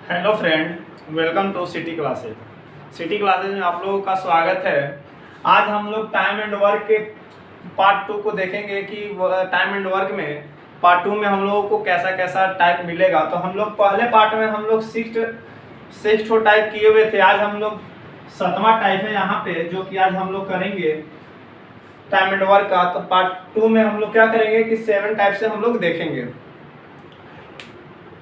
Hello friend, welcome to city classes. City classes में आप लोगों का स्वागत है। आज हम लोग टाइम एंड वर्क के पार्ट 2 को देखेंगे कि टाइम एंड वर्क में पार्ट 2 में हम लोगों को कैसा कैसा टाइप मिलेगा। तो हम लोग पहले पार्ट में हम लोग सिक्स टाइप किए हुए थे। आज हम लोग 7वां टाइप है यहाँ पे, जो कि आज हम लोग करेंगे टाइम एंड वर्क का। तो पार्ट 2 में हम लोग क्या करेंगे कि 7 टाइप से हम लोग देखेंगे।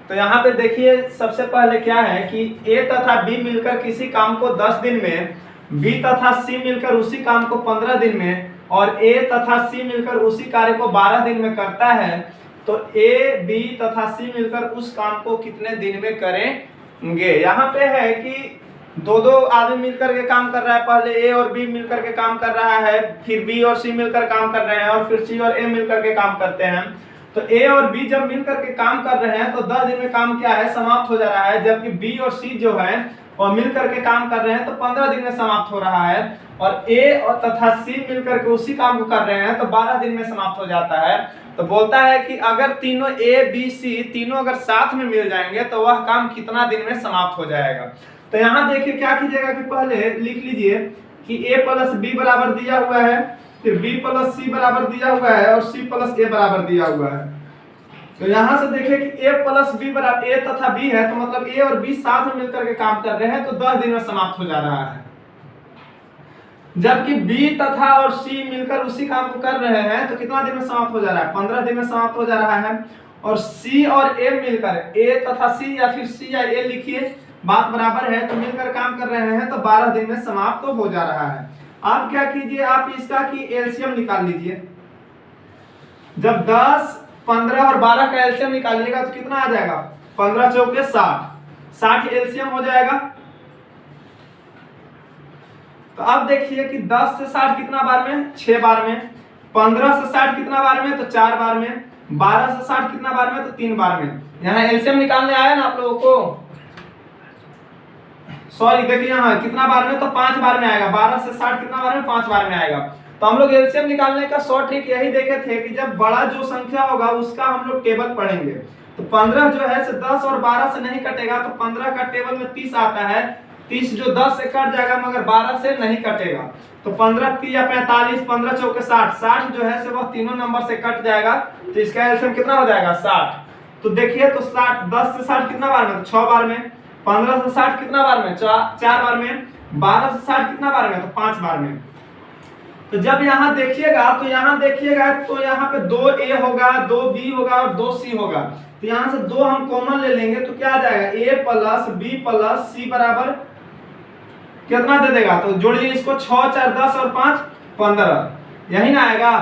तो यहाँ पे देखिए, सबसे पहले क्या है कि ए तथा बी मिलकर किसी काम को 10 दिन में, बी तथा सी मिलकर उसी काम को 15 दिन में और ए तथा सी मिलकर उसी कार्य को 12 दिन में करता है, तो ए बी तथा सी मिलकर उस काम को कितने दिन में करेंगे। यहाँ पे है कि दो दो आदमी मिलकर के काम कर रहा है। पहले ए और बी मिलकर के काम कर रहा है, फिर बी और सी मिलकर काम कर रहे हैं और फिर सी और ए मिलकर के काम करते हैं। तो ए और बी जब मिलकर के काम कर रहे हैं तो 10 दिन में काम क्या है, समाप्त हो जा रहा है। जबकि बी और सी जो है वो मिलकर के काम कर रहे हैं तो 15 दिन में समाप्त हो रहा है। और ए और तथा सी मिलकर के उसी काम को कर रहे हैं तो 12 दिन में समाप्त हो जाता है। तो बोलता है कि अगर तीनों ए बी सी तीनों अगर साथ में मिल जाएंगे तो वह काम कितना दिन में समाप्त हो जाएगा। तो यहाँ देखिए क्या कीजिएगा कि पहले लिख लीजिए कि ए प्लस बी बराबर दिया हुआ है, फिर b प्लस सी बराबर दिया हुआ है और c प्लस ए बराबर दिया हुआ है। तो यहाँ से देखिए कि a प्लस बी बराबर a तथा b है, तो मतलब a और b साथ में मिलकर के काम कर रहे हैं तो 10 दिन में समाप्त हो जा रहा है। जबकि b तथा और c मिलकर उसी काम को कर रहे हैं तो कितना दिन में समाप्त हो जा रहा है, 15 दिन में समाप्त हो जा रहा है। और c और a मिलकर, a तथा c या फिर c या a लिखिए, बात बराबर है, तो मिलकर काम कर रहे हैं तो 12 दिन में समाप्त हो जा रहा है। आप क्या कीजिए, आप इसका की एलसीएम निकाल लीजिए। जब 10, 15 और 12 का एलसीएम निकालिएगा तो कितना आ जाएगा, 15 चौके 60 एलसीएम हो जाएगा। तो अब देखिए कि 10 से 60 कितना बार में, 6 बार में। 15 से 60 कितना बार में, तो 4 बार में। 12 से 60 कितना बार में, तो 3 बार में। यहाँ एलसीएम निकालने आया ना आप लोगों को, सॉरी देखिए यहाँ कितना बार में, तो 5 बार में आएगा। 12 से 60 कितना बार में, 5 बार में आएगा। तो हम लोग एलसीएम निकालने का शॉर्ट ट्रिक यही देखे थे कि जब बड़ा जो संख्या होगा उसका हम लोग टेबल पढ़ेंगे। तो 15 जो है से 10 और 12 से नहीं कटेगा, तो 15 का टेबल में 30 आता है। 30 जो 10 से कट जाएगा मगर 12 से नहीं कटेगा। तो 15 3 या 45, 15 चौके 60 जो है से वह तीनों नंबर से कट जाएगा। तो इसका एलसीएम कितना हो जाएगा, 60। तो देखिए तो 60, 10 से 60 कितना बार में, तो 6 बार में। 15 से 60 कितना बार में, 4 बार में। 12 से 60 कितना बार में, तो 5 बार में। तो जब यहाँ देखिएगा तो यहाँ पे 2a होगा, 2b होगा और 2c होगा। तो यहाँ से 2 हम कॉमन ले लेंगे तो क्या आ जाएगा, a plus b plus c बराबर कितना दे देगा, तो जोड़िए इसको, 6 4 10 और 5 15, यही ना आएगा।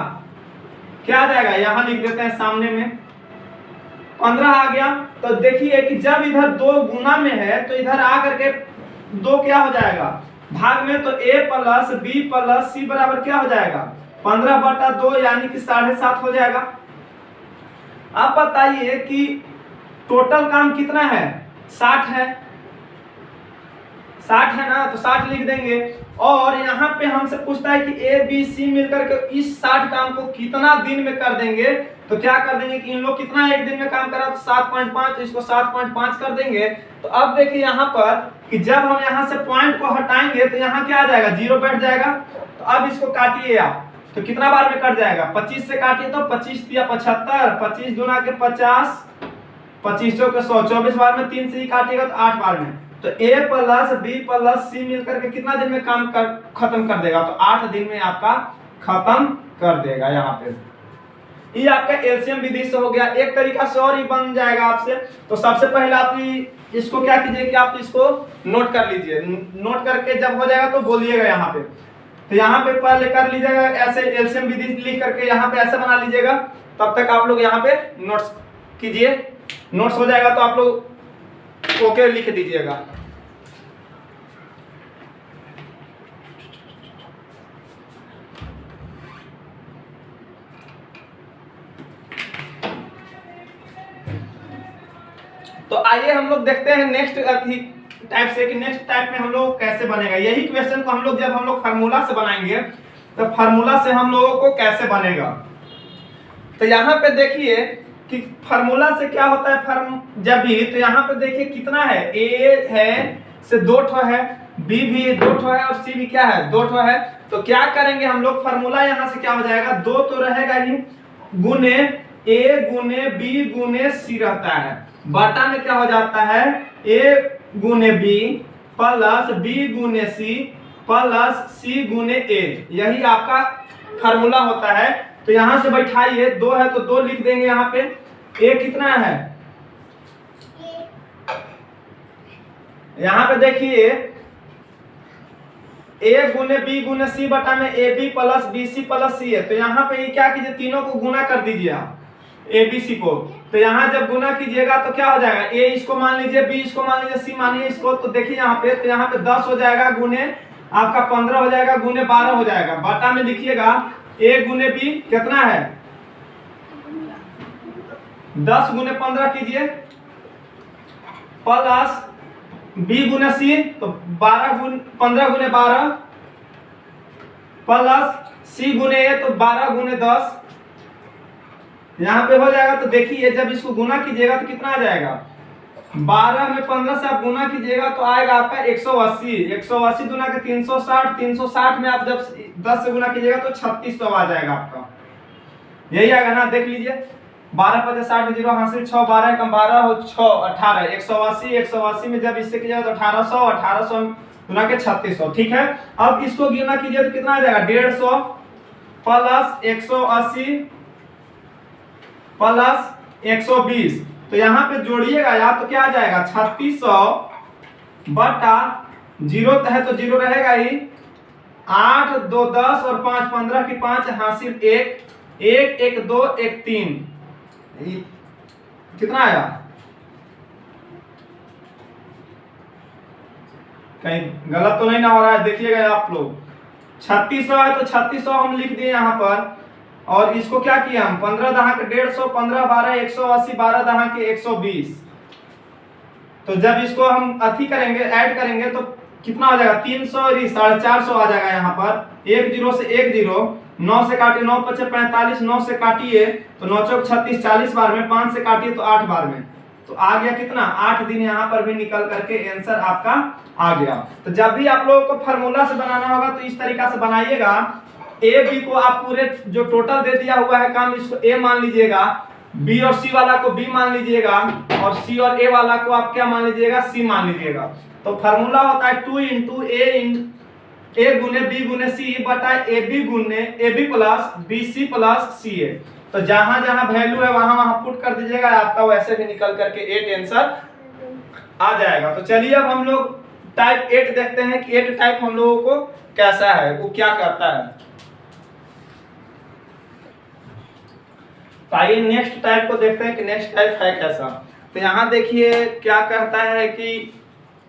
क्या आ जाएगा, यहाँ लिख देते हैं सामने में, 15 आ गया। तो देखिए कि जब इधर 2 गुना में है तो इधर आ करके 2 क्या हो जाएगा, भाग में। तो a plus b plus c बराबर क्या हो जाएगा, 15/2 यानी कि 7.5 हो जाएगा। अब बताइए कि टोटल काम कितना है, 60 है, 60 है ना, तो 60 लिख देंगे। और यहाँ पे हमसे पूछता है कि ए बी सी मिलकर के इस 60 काम को कितना दिन में कर देंगे। तो क्या कर देंगे कि इन लोग कितना एक दिन में काम करा, तो 7.5, तो इसको 7.5 कर देंगे। तो अब देखिए यहाँ पर कि जब हम यहाँ से पॉइंट को हटाएंगे तो यहाँ क्या आ जाएगा, 0 बैठ जाएगा। तो अब इसको काटिए आप, तो कितना बार में कट जाएगा, 25 से काटिए तो 25 या 75, 25 दूना के 50, 25 चौके 100, 24 बार में। 3 से ही काटिएगा तो 8 बार में। तो a plus b plus c मिलकर के कितना दिन में काम खत्म कर देगा, तो 8 दिन में आपका खत्म कर देगा। यहाँ पे ये आपका एलसीएम विधि से हो गया। एक तरीका से और ही बन जाएगा आपसे। तो सबसे पहले आप इसको क्या कीजिए कि आप इसको नोट कर लीजिए। नोट करके जब हो जाएगा तो बोलिएगा यहाँ पे। तो यहाँ पे पहले कर लीजिएगा ऐसे, एलसीएम विधि लिख करके यहाँ पे ऐसे बना लीजिएगा। तब तक आप लोग यहाँ पे नोट्स कीजिए। नोट्स हो जाएगा तो आप लोग ओके लिख दीजिएगा। तो आइए हम लोग देखते हैं नेक्स्ट टाइप से कि नेक्स्ट टाइप में हम लोग कैसे बनेगा। यही क्वेश्चन को हम लोग जब हम लोग फार्मूला से बनाएंगे तो फार्मूला से हम लोगों को कैसे बनेगा। तो यहाँ पे देखिए कि फार्मूला से क्या होता है जब भी, तो यहाँ पे देखिए कितना है, ए है से 2 ठो है, बी भी 2 ठो है और सी भी क्या है 2 ठो है। तो क्या करेंगे हम लोग, फार्मूला यहाँ से क्या हो जाएगा, 2 तो रहेगा ही, गुने ए गुने बी गुने सी रहता है, बटा में क्या हो जाता है ए गुने बी प्लस बी गुने सी प्लस सी गुने ए, यही आपका फार्मूला होता है। तो यहां से बैठाइए, 2 है तो 2 लिख देंगे यहाँ पे, ए कितना है, यहाँ पे देखिए ए गुने बी गुने सी बटा में A B plus B C plus C है। तो यहाँ पे ये क्या कीजिए, तीनों को गुना कर दीजिए आप, ए बी सी को। तो यहाँ जब गुना कीजिएगा तो क्या हो जाएगा, ए इसको मान लीजिए, बी इसको मान लीजिए, सी मानिए इसको। तो देखिए यहाँ पे, तो यहाँ पे 10 हो जाएगा गुने आपका 15 हो जाएगा गुने 12 हो जाएगा, बटा में लिखिएगा ए गुने बी कितना है 10 गुने 15 कीजिए प्लस बी गुने सी तो 15 गुने 12 प्लस सी गुने ए तो 12 गुने 10, यहाँ पे हो जाएगा। तो देखिए जब इसको गुना कीजिएगा तो कितना आ जाएगा, 12 में 15 से आप गुना कीजिएगा तो आएगा आपका 180, 180 गुना के 360, 360 में आप जब 10 से गुना कीजिएगा तो 3600 आ जाएगा आपका, यही आएगा ना। देख लीजिए 12 5 60 जीरो हासिल 6 12 कम 12 हो 6 18, 180 180 में जब इससे कीजिएगा तो 1800, 1800 गुना के 3600, ठीक है। अब इसको गुना कीजिए तो कितना आ जाएगा, 150 प्लस 180 प्लस 120। तो यहाँ पे जोड़िएगा आप तो क्या आ जाएगा 3600 बटा 0 है तो 0 रहेगा ही, 8 2 10 और 5 15 की 5 हासिल 1 1 1 2 1 3, कितना आया, कहीं गलत तो नहीं ना हो रहा है, देखिएगा आप लोग। 3600 है तो 3600 हम लिख दिए यहाँ पर, और इसको क्या किया हम 15 दहा के 150, 15 12 180, 12 दहा के 120। तो जब इसको हम अथी करेंगे ऐड करेंगे तो कितना हो जाएगा 300 450 आ जाएगा यहाँ पर, 1 0 से 1 0, 9 से काटिए 9 5 45, 9 से काटिए तो 9 चौक 36, 40 बार में, 5 से काटिए तो 8 बार में, तो आ गया कितना 8 दिन, यहाँ पर भी निकल करके आंसर आपका आ गया। तो जब भी आप लोगों को फार्मूला से बनाना होगा तो इस तरीका से बनाइएगा, ए बी को आप पूरे जो टोटल दे दिया हुआ है काम, इसको ए मान लीजिएगा, बी और सी वाला को बी मान लीजिएगा, और सी और ए वाला को आप क्या मान लीजिएगा, सी मान लीजिएगा। तो फार्मूला होता है 2 इंटू ए गुने बी गुने सी बटा ए बी गुने A B plus B C plus C A. तो जहां जहां वैल्यू है वहां वहां पुट कर दीजिएगा, आपका वैसे भी निकल करके 8 आंसर आ जाएगा। तो चलिए अब हम लोग टाइप 8 देखते हैं कि 8 टाइप हम लोगों को कैसा है, वो क्या करता है। तो आइए नेक्स्ट टाइप को देखते हैं कि नेक्स्ट टाइप है कैसा। तो यहाँ देखिए क्या कहता है कि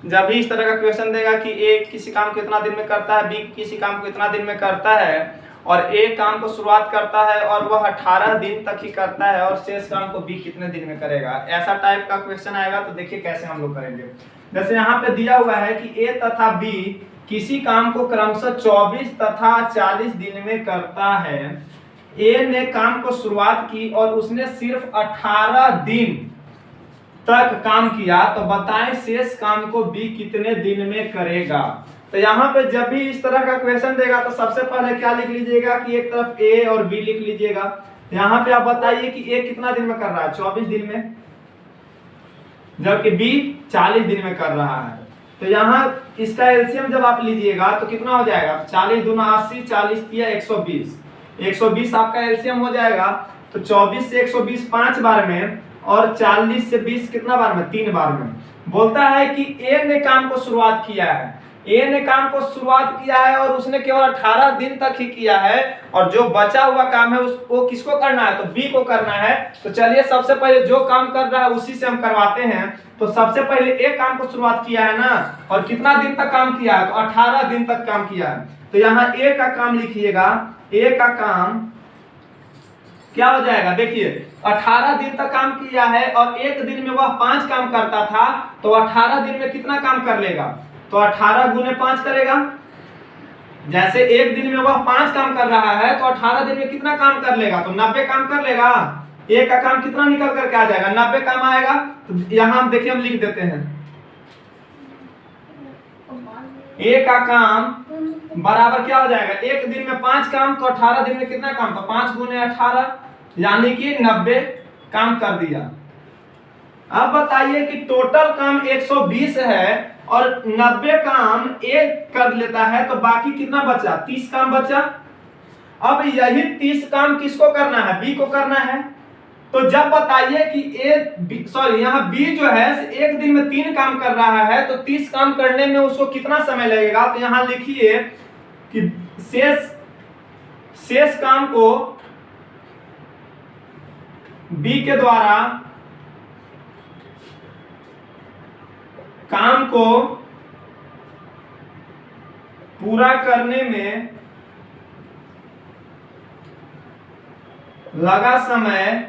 जब भी इस तरह का क्वेश्चन देगा कि ए किसी काम को इतना दिन में करता है, बी किसी काम को इतना दिन में करता है, और ए काम को शुरुआत करता है और वह 18 दिन तक ही करता है, और शेष काम को बी कितने दिन में करेगा, ऐसा टाइप का क्वेश्चन आएगा। तो देखिए कैसे हम लोग करेंगे। जैसे यहाँ पे दिया हुआ है कि ए तथा बी किसी काम को क्रमशः 24 तथा 40 दिन में करता है। ए ने काम को शुरुआत की और उसने सिर्फ 18 दिन तक काम किया, तो बताएं शेष काम को बी कितने दिन में करेगा। तो यहाँ पे जब भी इस तरह का क्वेश्चन देगा तो सबसे पहले क्या लिख लीजिएगा कि एक तरफ ए और बी लिख लीजिएगा। यहाँ पे आप बताइए कि ए कितना दिन में कर रहा है, 24 दिन में, जबकि बी 40 दिन में कर रहा है। तो यहाँ इसका एलसीएम जब आप लीजिएगा तो कितना हो जाएगा, 40 दूना 80, 40 किया 120, 120 आपका एलसीएम हो जाएगा। तो 24 से 120 5 बार में, और 40 से 20 कितना बार में, 3 बार में। बोलता है कि ए ने काम को शुरुआत किया है, ए ने काम को शुरुआत किया है और उसने केवल 18 दिन तक ही किया है, और जो बचा हुआ काम है उसको किसको करना है, तो बी को करना है। तो चलिए सबसे पहले जो काम कर रहा है उसी से हम करवाते हैं। तो सबसे पहले ए काम को शुरुआत किया है ना, और कितना दिन तक काम किया है, तो 18 दिन तक काम किया है। तो यहाँ ए का काम लिखिएगा, ए का काम क्या हो जाएगा, देखिए 18 दिन तक काम किया है और एक दिन में वह 5 काम करता था, तो 18 दिन में कितना काम कर लेगा, तो 18 गुने 5 करेगा। जैसे एक दिन में वह 5 काम कर रहा है तो 18 दिन में कितना काम कर लेगा, तो 90 काम कर लेगा। ए का काम कितना निकल करके आ जाएगा, 90 काम आएगा। तो यहाँ हम देखिए, हम लिख देते हैं ए का काम बराबर क्या हो जाएगा, एक दिन में 5 काम, तो 18 दिन में कितना काम, तो 5 गुने 18 यानी कि 90 काम कर दिया। अब बताइए कि टोटल काम 120 है और 90 काम ए कर लेता है, तो बाकी कितना बचा, 30 काम बचा। अब यही 30 काम किसको करना है, बी को करना है। तो जब बताइए कि यहाँ बी जो है एक दिन में 3 काम कर रहा है, तो 30 काम करने में उसको कितना समय लगेगा, तो यहाँ लिखिए कि शेष काम को बी के द्वारा काम को पूरा करने में लगा समय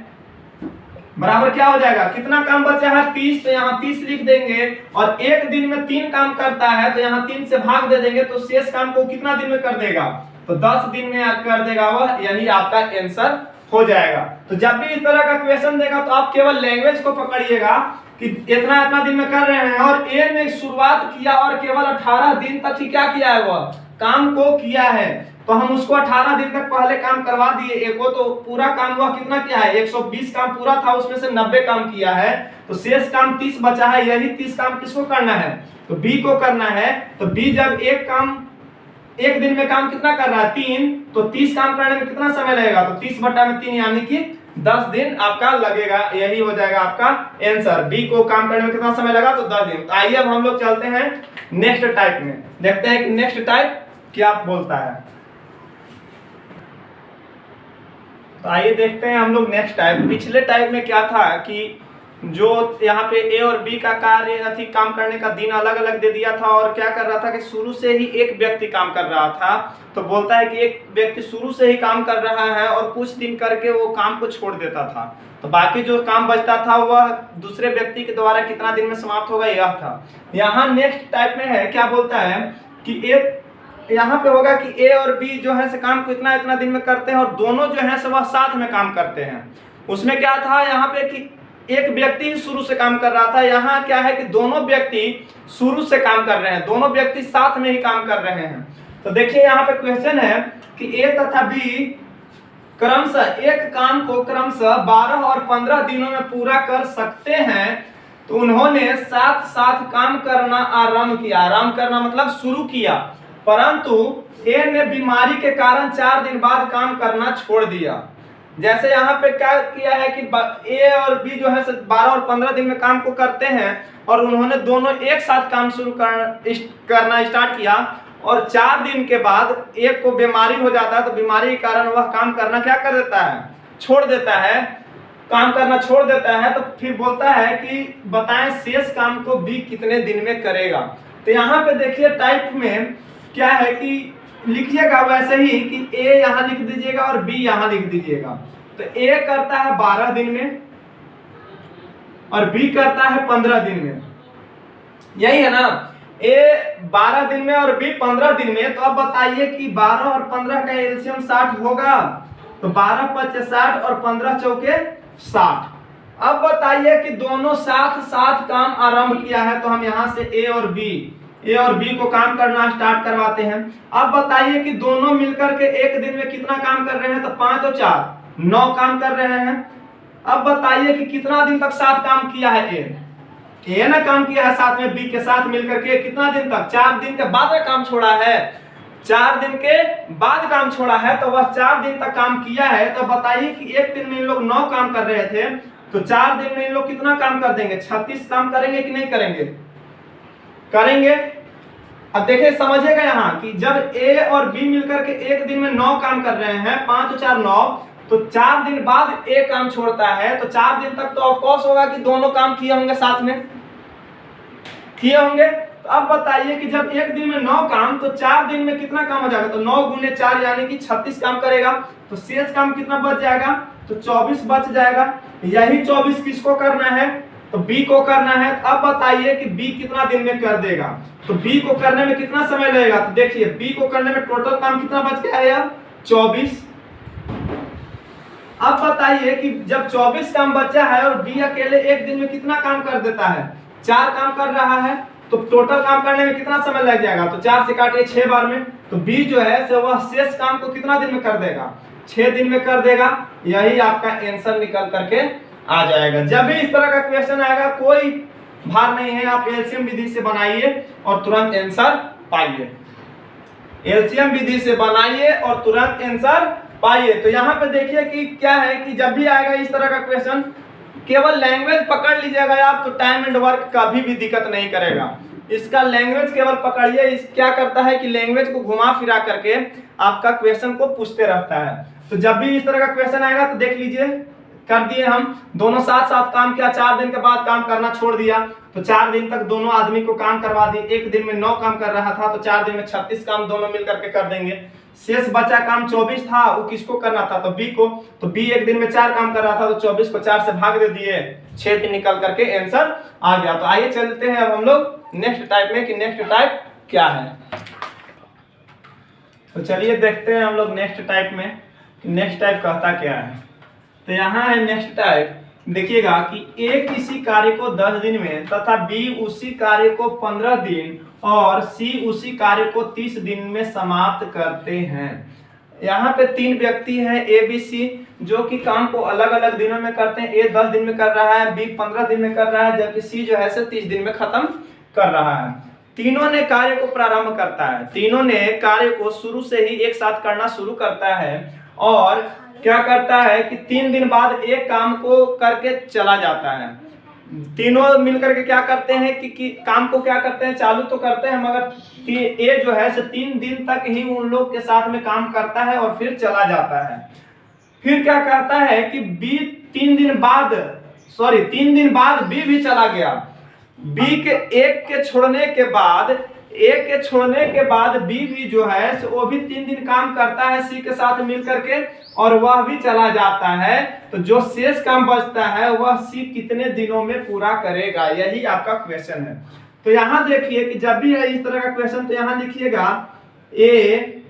बराबर क्या हो जाएगा, कितना काम बचा है 30, तो यहाँ 30 लिख देंगे। और एक दिन में 3 काम करता है, तो यहाँ 3 से भाग दे देंगे, तो शेष काम को कितना दिन में कर देगा, तो 10 दिन में कर देगा वह, यही आपका आंसर हो जाएगा। तो जब भी इस तरह का क्वेश्चन देगा तो आप केवल लैंग्वेज को पकड़िएगा कि इतना इतना दिन में कर रहे हैं, और ए ने शुरुआत किया और केवल 18 दिन तक ही क्या किया है, वह काम को किया है, तो हम उसको 18 दिन तक पहले काम करवा दिए। एक को तो पूरा काम हुआ कितना किया है, 120 काम पूरा था, उसमें से 90 काम किया है, तो शेष काम 30 बचा है। यही 30 काम किसको करना है, तो बी को करना है। तो बी जब एक दिन में काम कितना कर रहा है, 3, तो 30 काम करने में कितना समय लगेगा, तो 30/3 यानी कि 10 दिन आपका लगेगा। यही हो जाएगा आपका आंसर। बी को काम करने में कितना समय लगा, तो 10 दिन। तो आइए अब हम लोग चलते हैं नेक्स्ट टाइप में, देखते हैं कि नेक्स्ट टाइप क्या बोलता है। तो आइए देखते हैं हम लोग नेक्स्ट टाइप। पिछले टाइप में क्या था कि जो यहाँ पे ए और बी का कार्य थी, काम करने का दिन अलग अलग दे दिया था, और क्या कर रहा था कि शुरू से ही एक व्यक्ति काम कर रहा था। तो बोलता है कि एक व्यक्ति शुरू से ही काम कर रहा है और कुछ दिन करके वो काम को छोड़ देता था, तो बाकी जो काम बचता था वह दूसरे व्यक्ति के द्वारा कितना दिन में समाप्त होगा, यह था। यहाँ नेक्स्ट टाइप में है, क्या बोलता है कि एक यहाँ पे होगा कि ए और बी जो है से काम को इतना इतना दिन में करते हैं, और दोनों जो है से वह साथ में काम करते हैं। उसमें क्या था यहाँ पे कि एक व्यक्ति ही शुरू से काम कर रहा था, यहाँ क्या है कि दोनों व्यक्ति शुरू से काम कर रहे हैं, दोनों व्यक्ति साथ में ही काम कर रहे हैं। तो देखिए यहाँ पे क्वेश्चन है कि ए तथा बी क्रमशः एक काम को क्रमशः 12 और 15 दिनों में पूरा कर सकते हैं, तो उन्होंने साथ साथ काम करना आरंभ किया। आरंभ करना मतलब शुरू किया, परंतु ए ने बीमारी के कारण 4 दिन बाद काम करना छोड़ दिया। जैसे यहाँ पे क्या किया है कि ए और बी जो है 12 और 15 दिन में काम को करते हैं, और उन्होंने दोनों एक साथ काम शुरू करना स्टार्ट किया, और 4 दिन के बाद एक को बीमारी हो जाता है, तो बीमारी के कारण वह काम करना क्या कर देता है, छोड़ देता है, काम करना छोड़ देता है। तो फिर बोलता है कि बताएं शेष काम को बी कितने दिन में करेगा। तो यहाँ पे देखिए टाइप में क्या है कि लिखिएगा वैसे ही कि ए यहाँ लिख दीजिएगा और बी यहाँ लिख दीजिएगा। तो ए करता है 12 दिन में और बी करता है 15 दिन में, यही है ना। ए 12 दिन में और बी 15 दिन में। तो अब बताइए कि 12 और 15 का एलसीएम 60 होगा, तो 12 × 5 = 60 और 15 × 4 = 60। अब बताइए कि दोनों साथ साथ काम आरंभ किया है, तो हम यहाँ से ए और बी को काम करना स्टार्ट करवाते हैं। अब बताइए कि दोनों मिलकर के एक दिन में कितना काम कर रहे हैं, तो 5 और 4 9 काम कर रहे हैं। अब बताइए कि कितना दिन तक साथ काम किया है, ए ने काम किया है साथ में बी के साथ मिलकर के, कितना दिन तक, 4 दिन के बाद काम छोड़ा है, 4 दिन के बाद काम छोड़ा है, तो वह 4 दिन तक काम किया है। तो बताइए कि एक दिन में इन लोग 9 काम कर रहे थे, तो 4 दिन में इन लोग कितना काम कर देंगे, 36 काम करेंगे कि नहीं करेंगे, करेंगे। अब देखिए समझिएगा यहाँ कि जब ए और बी मिलकर के एक दिन में 9 काम कर रहे हैं, 5 और 4 9, तो 4 दिन बाद ए काम छोड़ता है, तो 4 दिन तक तो ऑफकोर्स होगा कि दोनों काम किए होंगे, साथ में किए होंगे। तो अब बताइए कि जब एक दिन में 9 काम, तो 4 दिन में कितना काम हो जाएगा, तो 9 × 4 यानी कि 36 काम करेगा, तो शेष काम कितना बच जाएगा, तो 24 बच जाएगा। यही 24 किसको करना है, तो बी को करना है। तो अब बताइए कि बी कितना दिन में कर देगा, तो बी को करने में कितना समय लगेगा, तो देखिए बी को करने में टोटल काम कितना बच गया है, 24। अब बताइए कि जब 24 काम बचा है और बी अकेले एक दिन में कितना काम कर देता है, 4 काम कर रहा है, तो टोटल काम करने में कितना समय लग जाएगा, तो 4 से काटिए 6 बार में, तो बी जो है सो वह शेष काम को कितना दिन में कर देगा, 6 दिन में कर देगा। यही आपका आंसर निकल करके आ जाएगा। जब भी इस तरह का क्वेश्चन आएगा कोई भार नहीं है, आप एलसीएम विधि से बनाइए और तुरंत आंसर पाइए। एलसीएम विधि से बनाइए और तुरंत आंसर पाइए। तो यहाँ पे देखिए कि क्या है कि जब भी आएगा इस तरह का क्वेश्चन, केवल लैंग्वेज पकड़ लीजिएगा आप, तो टाइम एंड वर्क कभी भी दिक्कत नहीं करेगा। इसका लैंग्वेज केवल पकड़िए, इस क्या करता है कि लैंग्वेज को घुमा फिरा करके आपका क्वेश्चन को पूछते रहता है। तो जब भी इस तरह का क्वेश्चन आएगा तो देख लीजिए, कर दिए हम दोनों साथ साथ काम किया, 4 दिन के बाद काम करना छोड़ दिया, तो 4 दिन तक दोनों आदमी को काम करवा दिए। एक दिन में 9 काम कर रहा था, तो 4 दिन में 36 काम दोनों मिल करके कर देंगे। शेष बचा काम 24 था, वो किसको करना था, तो बी को। तो बी एक दिन में 4 काम कर रहा था, तो 24 को 4 से भाग दे दिए, 6 दिन निकल करके आंसर आ गया। तो आइए चलते हैं अब हम लोग नेक्स्ट टाइप में कि नेक्स्ट टाइप क्या है। तो चलिए देखते हैं हम लोग नेक्स्ट टाइप में नेक्स्ट टाइप कहता क्या है। तो यहाँ है नेक्स्ट टाइप, देखिएगा कि ए किसी कार्य को 10 दिन में तथा बी उसी कार्य को 15 दिन और सी उसी कार्य को 30 दिन में समाप्त करते हैं। यहाँ पे 3 व्यक्ति हैं ए बी सी, जो कि काम को अलग अलग दिनों में करते हैं। ए 10 दिन में कर रहा है, बी 15 दिन में कर रहा है, जबकि सी जो है 30 दिन में खत्म कर रहा है। तीनों ने कार्य को प्रारंभ करता है, तीनों ने कार्य को शुरू से ही एक साथ करना शुरू करता है और क्या करता है कि 3 दिन बाद एक काम को करके चला जाता है। तीनों मिलकर के क्या करते हैं कि काम को क्या करते हैं, चालू तो करते हैं, मगर ए जो है 3 दिन तक ही उन लोग के साथ में काम करता है और फिर चला जाता है। फिर क्या कहता है कि बी 3 दिन बाद बी भी चला गया। बी के एक के छोड़ने के बाद बी भी जो है वो भी 3 दिन काम करता है सी के साथ मिल करके और वह भी चला जाता है। तो जो शेष काम बचता है वह सी कितने दिनों में पूरा करेगा, यही आपका क्वेश्चन है। तो यहाँ देखिए कि जब भी है इस तरह का क्वेश्चन, तो यहाँ लिखिएगा ए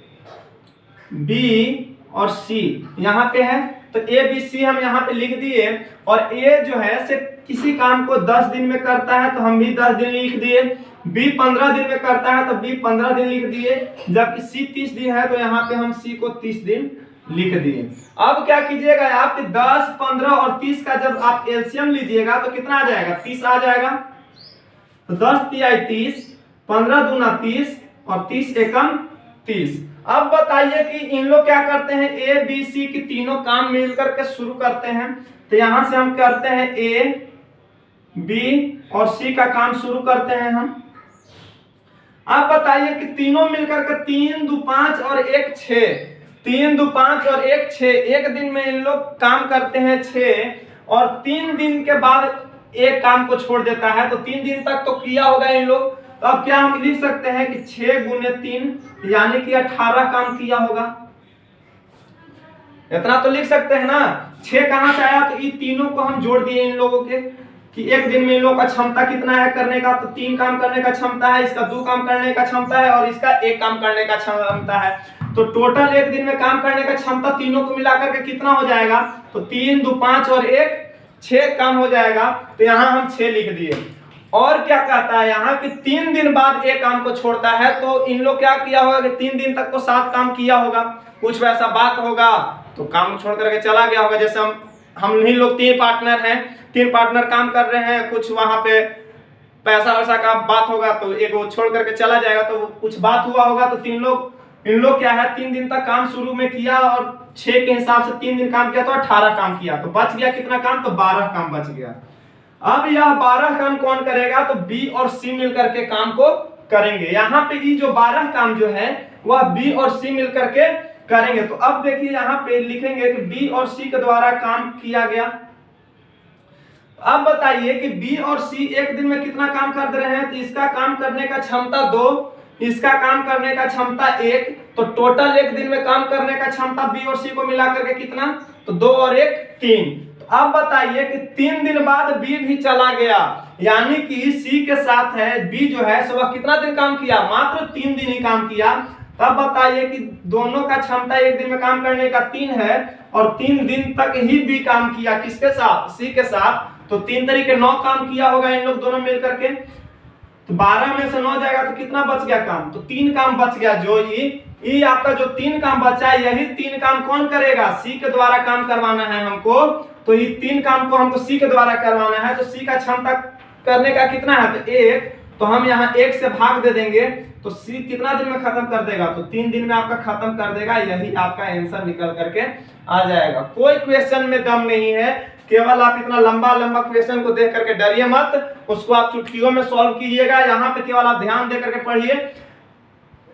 बी और सी यहाँ पे है, तो ए बी सी हम यहाँ पे लिख दिए। और ए जो है से किसी काम को 10 दिन में करता है, तो हम भी 10 दिन लिख दिए। बी 15 दिन में करता है, तो बी 15 दिन लिख दिए। जबकि सी 30 दिन है, तो यहाँ पे हम सी को 30 दिन लिख दिए। अब क्या कीजिएगा आप, 10, 15 और 30 का जब आप एलसीएम लीजिएगा तो कितना आ जाएगा, 30 आ जाएगा। तो 10 तिहाई 30, 15 दूना 30 और 30 एकम 30। अब बताइए कि इन लोग क्या करते हैं, ए बी सी की तीनों काम मिलकर के शुरू करते हैं। तो यहां से हम करते हैं ए बी और सी का काम शुरू करते हैं हम। अब बताइए कि तीनों मिलकर के 3, 2, 5 और 1, 6, 3, 2, 5 और 1, 6, एक दिन में इन लोग काम करते हैं 6 और 3 दिन के बाद एक काम को छोड़ देता है। तो 3 दिन तक तो किया होगा इन लोग। तो अब क्या हम लिख सकते हैं कि 6 गुने 3 यानी कि 18 काम किया होगा। इतना तो लिख सकते हैं ना। 6 कहां से आया, तो ये तीनों को हम जोड़ दिए इन लोगों के कि एक दिन में इन लोगों का क्षमता कितना है करने का, तो 3 काम करने का क्षमता है, इसका 2 काम करने का क्षमता है और इसका 1 काम करने का क्षमता है। तो टोटल एक दिन में काम करने का क्षमता तीनों को मिलाकर के कितना हो जाएगा, तो 3, 2, 5 और 1, 6 काम हो जाएगा। तो यहाँ हम 6 लिख दिए। और क्या कहता है यहाँ कि 3 दिन बाद एक काम को छोड़ता है। तो इन लोग क्या किया होगा कि 3 दिन तक तो 7 काम किया होगा, कुछ वैसा बात होगा तो काम छोड़ करके चला गया होगा। जैसे हम नहीं लोग 3 पार्टनर हैं, 3 पार्टनर काम कर रहे हैं, कुछ वहां पे पैसा वैसा का बात होगा तो एक वो छोड़ करके चला जाएगा, तो कुछ बात हुआ होगा। तो इन लोग क्या है 3 दिन तक काम शुरू में किया और 6 के हिसाब से 3 दिन काम किया तो 18 काम किया। तो बच गया कितना काम, तो 12 काम बच गया। अब यह 12 काम कौन करेगा, तो बी और सी मिलकर के काम को करेंगे। यहाँ पे ये जो 12 काम जो है वह बी और सी मिलकर के करेंगे। तो अब देखिए यहाँ पे लिखेंगे कि बी और सी के द्वारा काम किया गया। अब बताइए कि बी और सी एक दिन में कितना काम कर रहे हैं, तो इसका काम करने का क्षमता 2, इसका काम करने का क्षमता 1, तो टोटल एक दिन में काम करने का क्षमता बी और सी को मिलाकर के कितना, तो 2 और 1, 3। तो अब बताइए कि 3 दिन बाद बी भी चला गया, यानी कि सी के साथ है बी जो है सो वह कितना दिन काम किया, मात्र 3 दिन ही काम किया। तब बताइए कि दोनों का क्षमता एक दिन में काम करने का 3 है और 3 दिन तक ही बी काम किया, किसके साथ, सी के साथ। तो 3 तरीके 9 काम किया होगा इन लोग दोनों मिलकर के। तो 12 में से 9 जाएगा तो कितना बच गया काम, तो 3 काम बच गया। जो ई आपका जो 3 काम बचा है, यही 3 काम कौन करेगा, सी के द्वारा काम करवाना है हमको। तो ये 3 काम को हमको सी के द्वारा करवाना है। तो सी का क्षमता करने का कितना है, तो 1। तो हम यहाँ 1 से भाग दे देंगे तो सी कितना दिन में खत्म कर देगा, तो 3 दिन में आपका खत्म कर देगा। यही आपका आंसर निकल करके आ जाएगा। कोई क्वेश्चन में दम नहीं है, केवल आप इतना लंबा लंबा क्वेश्चन को देख करके डरिए मत, उसको आप चुटकियों में सॉल्व कीजिएगा। यहाँ पे केवल आप ध्यान दे करके पढ़िए।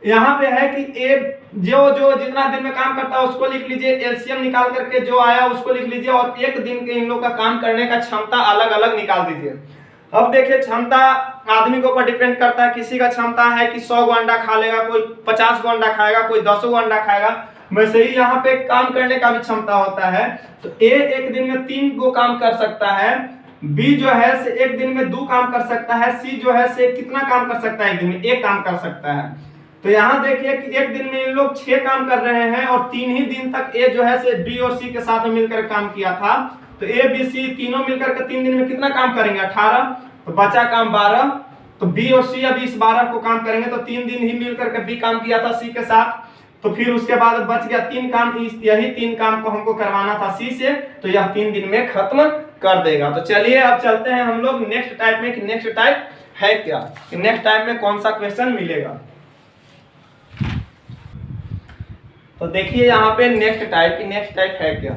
यहाँ पे है कि ए जो जितना दिन में काम करता है उसको लिख लीजिए, एलसीएम निकाल करके जो आया उसको लिख लीजिए, और एक दिन के इन लोग का काम करने का क्षमता अलग अलग निकाल दीजिए। अब देखिए, क्षमता आदमी के ऊपर डिपेंड करता है। किसी का क्षमता है कि 100 गो अंडा खा लेगा, कोई 50 गो अंडा खाएगा, कोई 10 गो अंडा खाएगा। वैसे ही यहाँ पे काम करने का भी क्षमता होता है। तो ए एक दिन में 3 गो काम कर सकता है, बी जो है से एक दिन में 2 काम कर सकता है, सी जो है से कितना काम कर सकता है, एक दिन में 1 काम कर सकता है। तो यहाँ देखिए कि एक दिन में इन लोग 6 काम कर रहे हैं और 3 ही दिन तक ए जो है से बी और सी के साथ मिलकर काम किया था। तो ए बी सी तीनों मिलकर के 3 दिन में कितना काम करेंगे, 18। तो बचा काम 12। तो बी और सी अभी इस 12 को काम करेंगे। तो 3 दिन ही मिलकर के बी काम किया था सी के साथ। तो फिर उसके बाद बच गया 3 काम, यही 3 काम को हमको करवाना था सी से। तो यह 3 दिन में खत्म कर देगा। तो चलिए अब चलते हैं हम लोग नेक्स्ट टाइप में कि नेक्स्ट टाइप है क्या, कि नेक्स्ट टाइप में कौन सा क्वेश्चन मिलेगा। तो देखिए यहाँ पे नेक्स्ट टाइप है क्या।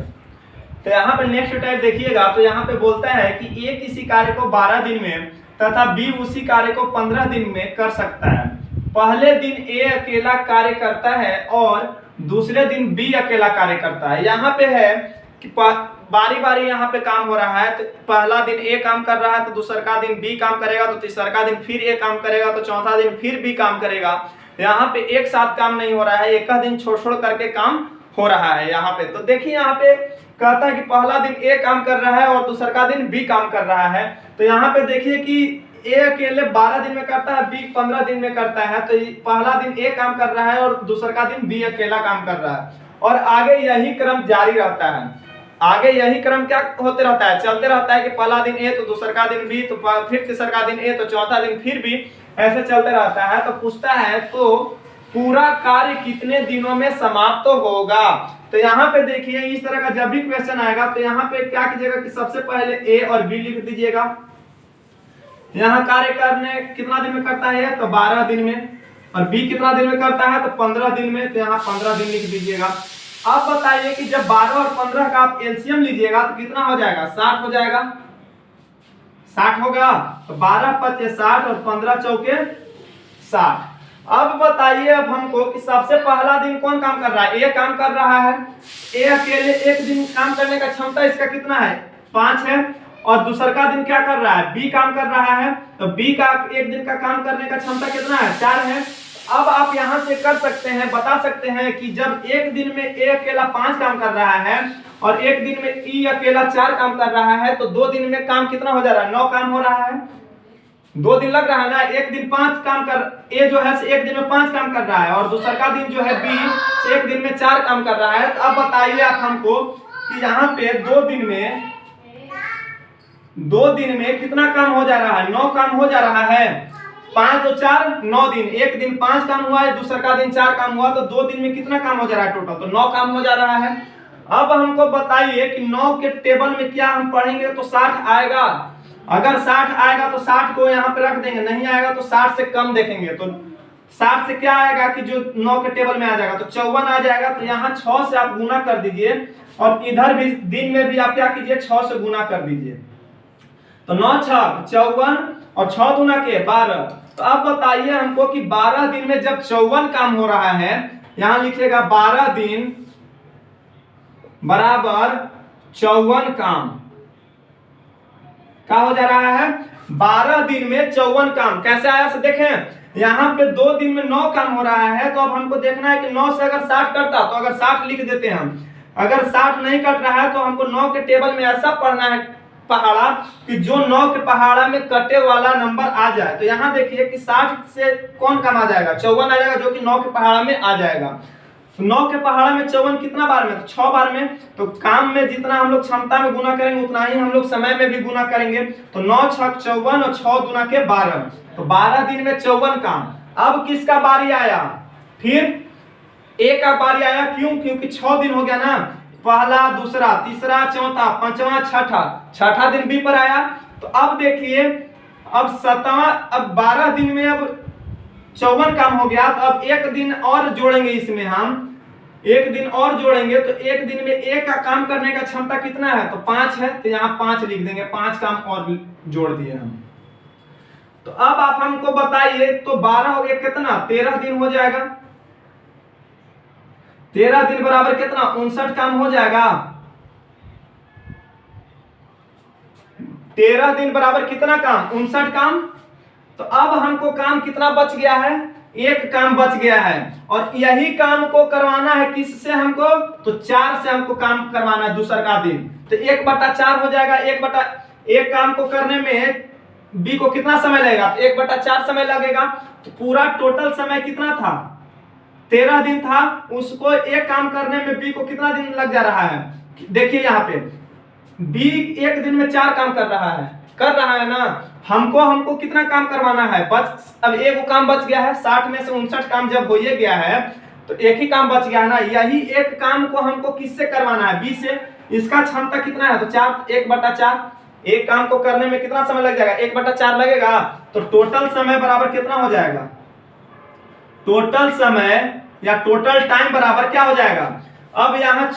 तो यहाँ पे नेक्स्ट टाइप देखिएगा, तो यहाँ पे बोलता है कि ए किसी कार्य को 12 दिन में तथा बी उसी कार्य को 15 दिन में कर सकता है। पहले दिन ए अकेला कार्य करता है और दूसरे दिन बी अकेला कार्य करता है। यहाँ पे है कि बारी बारी यहाँ पे काम हो रहा है। तो पहला दिन ए काम कर रहा है, तो दूसरा दिन बी काम करेगा, तो तीसरा दिन फिर ए काम करेगा, तो चौथा दिन फिर बी काम करेगा। यहाँ पे एक साथ काम नहीं हो रहा है, एक दिन छोड़ छोड़ करके काम हो रहा है यहाँ पे। तो देखिए यहाँ पे कहता है कि पहला दिन ए काम कर रहा है और दूसरा दिन बी काम कर रहा है। तो यहाँ पे देखिए कि ए अकेले 12 दिन में करता है, बी 15 दिन में करता है। तो पहला दिन ए काम कर रहा है और दूसरा दिन बी अकेला काम कर रहा है, और आगे यही क्रम जारी रहता है। आगे यही क्रम क्या होते रहता है, चलते रहता है कि पहला दिन ए तो दूसरा दिन बी, तो फिर तीसरा दिन ए तो चौथा दिन फिर बी, ऐसे चलते रहता है। तो पूछता है तो पूरा कार्य कितने दिनों में समाप्त होगा। तो यहाँ पे देखिए इस तरह का जब भी क्वेश्चन आएगा तो यहाँ पे क्या कीजिएगा कि सबसे पहले ए और बी लिख दीजिएगा। यहाँ कार्य करने कितना दिन में करता है, तो 12 दिन में, और बी कितना दिन में करता है, तो 15 दिन में। तो यहाँ 15 दिन लिख दीजिएगा। अब बताइए कि जब 12 और 15 का आप एलसीएम लीजिएगा तो कितना हो जाएगा, 60 हो जाएगा, 60 होगा। तो 12 पचे 60 और 15 चौके 60। अब बताइए अब हमको कि सबसे पहला दिन कौन काम कर रहा है, ए काम कर रहा है। ए अकेले एक दिन काम करने का क्षमता इसका कितना है, 5 है। और दूसरा दिन क्या कर रहा है, बी काम कर रहा है। तो बी का एक दिन का काम करने का क्षमता कितना है, 4 है। अब आप यहां से कर सकते हैं, बता सकते हैं कि जब एक दिन में ए अकेला 5 काम कर रहा है और एक दिन में ई अकेला 4 काम कर रहा है, तो 2 दिन में काम कितना हो जा रहा है, 9 काम हो रहा है। 2 दिन लग रहा है ना, एक दिन 5 काम कर, ए जो है एक दिन में 5 काम कर रहा है और दूसरा दिन जो है बी से एक दिन में 4 काम कर रहा है। तो अब बताइए आप हमको कि यहाँ पे 2 दिन में कितना काम हो जा रहा है, 9 काम हो जा रहा है। 5 और 4 9 दिन, एक दिन 5 काम हुआ है, दूसरा दिन 4 काम हुआ, तो 2 दिन में कितना काम हो जा रहा है टोटल, तो 9 काम हो जा रहा है। अब हमको बताइए कि 9 के टेबल में क्या हम पढ़ेंगे तो 60 आएगा। अगर 60 आएगा तो 60 को यहाँ पे रख देंगे, नहीं आएगा तो 60 से कम देखेंगे। तो 60 से क्या आएगा कि जो 9 के टेबल में आ जाएगा, तो 54 आ जाएगा। तो यहाँ 6 से आप गुना कर दीजिए और इधर भी दिन में भी आप क्या कीजिए, 6 से गुना कर दीजिए। तो 9 6 54 और 6 गुना के 12। तो अब बताइए हमको कि 12 दिन में जब 54 काम हो रहा है, यहां लिखिएगा 12 दिन बराबर 54 काम क्या हो जा रहा है, 12 दिन में 54 काम। कैसे आया से देखें, यहाँ पे 2 दिन में 9 काम हो रहा है। तो अब हमको देखना है कि 9 से अगर 60 कटता तो अगर 60 लिख देते हैं हम, अगर 60 नहीं कट रहा है तो हमको 9 के टेबल में ऐसा पहाड़ा कि जो 9 के पहाड़ा में कटे वाला नंबर आ जाए। तो यहाँ देखिए कि 60 से कौन कम आ जाएगा, 54 आ जाएगा, जो कि 9 के पहाड़ा में आ जाएगा। तो 9 के पहाड़ा में 54 कितना बार में, तो 6 बार में। तो काम में जितना हम लोग क्षमता में गुना करेंगे उतना ही हम लोग समय में भी गुना करेंगे। तो 9 छक 54 और 6 दूना के 12, तो 12 दिन में 54 काम। अब किसका बारी आया, फिर एक का बारी आया, क्यों, क्योंकि 6 दिन हो गया ना, पहला, दूसरा, तीसरा, चौथा, पांचवा, छठा दिन बी पर आया। तो अब देखिए अब 7वां, अब 12 दिन में अब 54 काम हो गया। तो अब एक दिन और जोड़ेंगे, इसमें हम एक दिन और जोड़ेंगे। तो एक दिन में एक का काम करने का क्षमता कितना है, तो 5 है। तो यहाँ 5 लिख देंगे, 5 काम और जोड़ दिए हम। तो अब आप हमको बताइए, तो 12 हो गया कितना, 13 दिन हो जाएगा। 13 दिन बराबर कितना, 59 काम हो जाएगा। 13 दिन बराबर कितना काम, 59 काम। तो अब हमको काम कितना बच गया है, एक काम बच गया है। और यही काम को करवाना है किससे हमको, तो 4 से हमको काम करवाना है दूसरा का दिन। तो 1/4 हो जाएगा। 1 काम को करने में बी को कितना समय लगेगा, तो 1/4 समय लगेगा। तो पूरा टोटल समय कितना था, 13 दिन था। उसको एक काम करने में बी को कितना दिन लग जा रहा है, देखिए यहाँ पे बी एक दिन में 4 काम कर रहा है ना। हमको कितना काम करवाना है, बच, अब एक काम बच गया है। 60 में से 59 काम जब हो ही गया है तो एक ही काम बच गया है ना। यही एक काम को हमको किससे करवाना है, बी से। इसका क्षमता कितना है, तो 4, 1/4। एक काम को करने में कितना समय लग जाएगा, 1/4 लगेगा। तो टोटल समय बराबर कितना हो जाएगा, टोटल समय या टोटल टाइम बराबर क्या हो जाएगा। अब यहाँ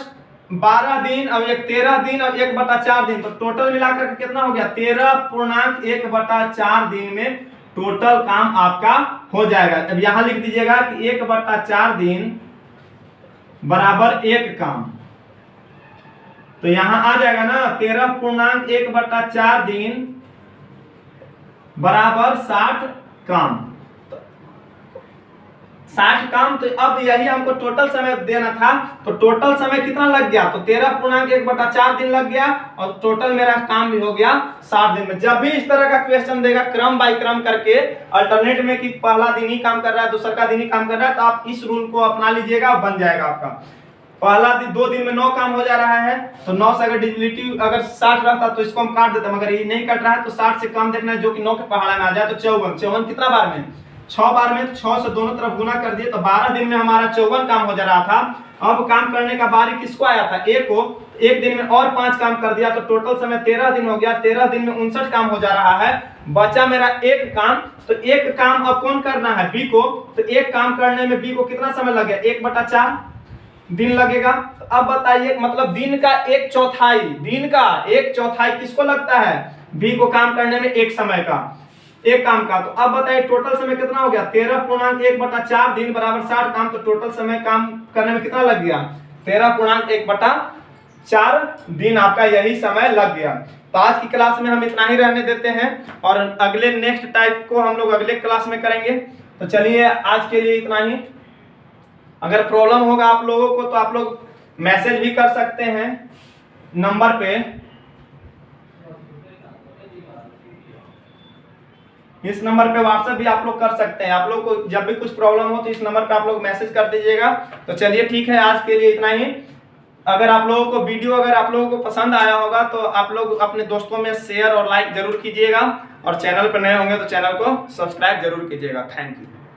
12 दिन, अब एक 13 दिन, अब 1/4 दिन। तो टोटल मिलाकर के कितना हो गया, 13.1/4 दिन में टोटल काम आपका हो जाएगा। अब यहां लिख दीजिएगा कि 1/4 दिन बराबर एक काम। तो यहां आ जाएगा ना 13.1/4 दिन बराबर 60 काम। 60 काम। तो अब यही हमको टोटल समय देना था। तो टोटल समय कितना लग गया, तो 13.1/4 दिन लग गया। और टोटल मेरा काम भी हो गया 60 दिन में। जब भी इस तरह का क्वेश्चन देगा क्रम बाय क्रम करके अल्टरनेट में कि पहला दिन ही काम कर रहा है, दूसरा का दिन ही काम कर रहा है, तो आप इस रूल को अपना लीजिएगा, बन जाएगा आपका। पहला दिन 2 दिन में 9 काम हो जा रहा है। तो 9 से अगर डिविजिबिलिटी अगर 60 रहता तो इसको हम काट देते, मगर ये नहीं कट रहा है। तो 60 से कम देखना है जो कि 9 के पहाड़ा में आ जाए। तो 54 कितना बार में, 6 बार में। तो 6 से दोनों तरफ गुना कर दिए। तो 12 दिन में हमारा 54 काम हो जा रहा था। अब काम करने का बारी किसको आया था, ए को। एक दिन में और 5 काम कर दिया। तो टोटल समय 13 दिन हो गया। 13 दिन में 59 काम हो जा रहा है। बचा मेरा एक काम। तो एक काम अब कौन करना है, बी को। तो एक काम करने में बी को कितना समय लग गया, 1/4 दिन लगेगा। तो अब बताइए, मतलब दिन का 1/4 किसको लगता है, बी को काम करने में एक समय का, एक काम का। तो अब बताइए टोटल समय कितना हो गया, 13.1/4 दिन बराबर 60 काम। तो टोटल समय काम करने में कितना लग गया, 13.1/4 दिन आपका यही समय लग गया। तो आज की क्लास में हम इतना ही रहने देते हैं और अगले नेक्स्ट टाइप को हम लोग अगले क्लास में करेंगे। तो चलिए आज के लिए इतना ही। अगर प्रॉब्लम होगा आप लोगों को तो आप लोग मैसेज भी कर सकते हैं नंबर पे। इस नंबर पे व्हाट्सएप भी आप लोग कर सकते हैं। आप लोग को जब भी कुछ प्रॉब्लम हो तो इस नंबर पे आप लोग मैसेज कर दीजिएगा। तो चलिए ठीक है, आज के लिए इतना ही। अगर आप लोगों को वीडियो अगर आप लोगों को पसंद आया होगा तो आप लोग अपने दोस्तों में शेयर और लाइक जरूर कीजिएगा। और चैनल पर नए होंगे तो चैनल को सब्सक्राइब जरूर कीजिएगा। Thank you.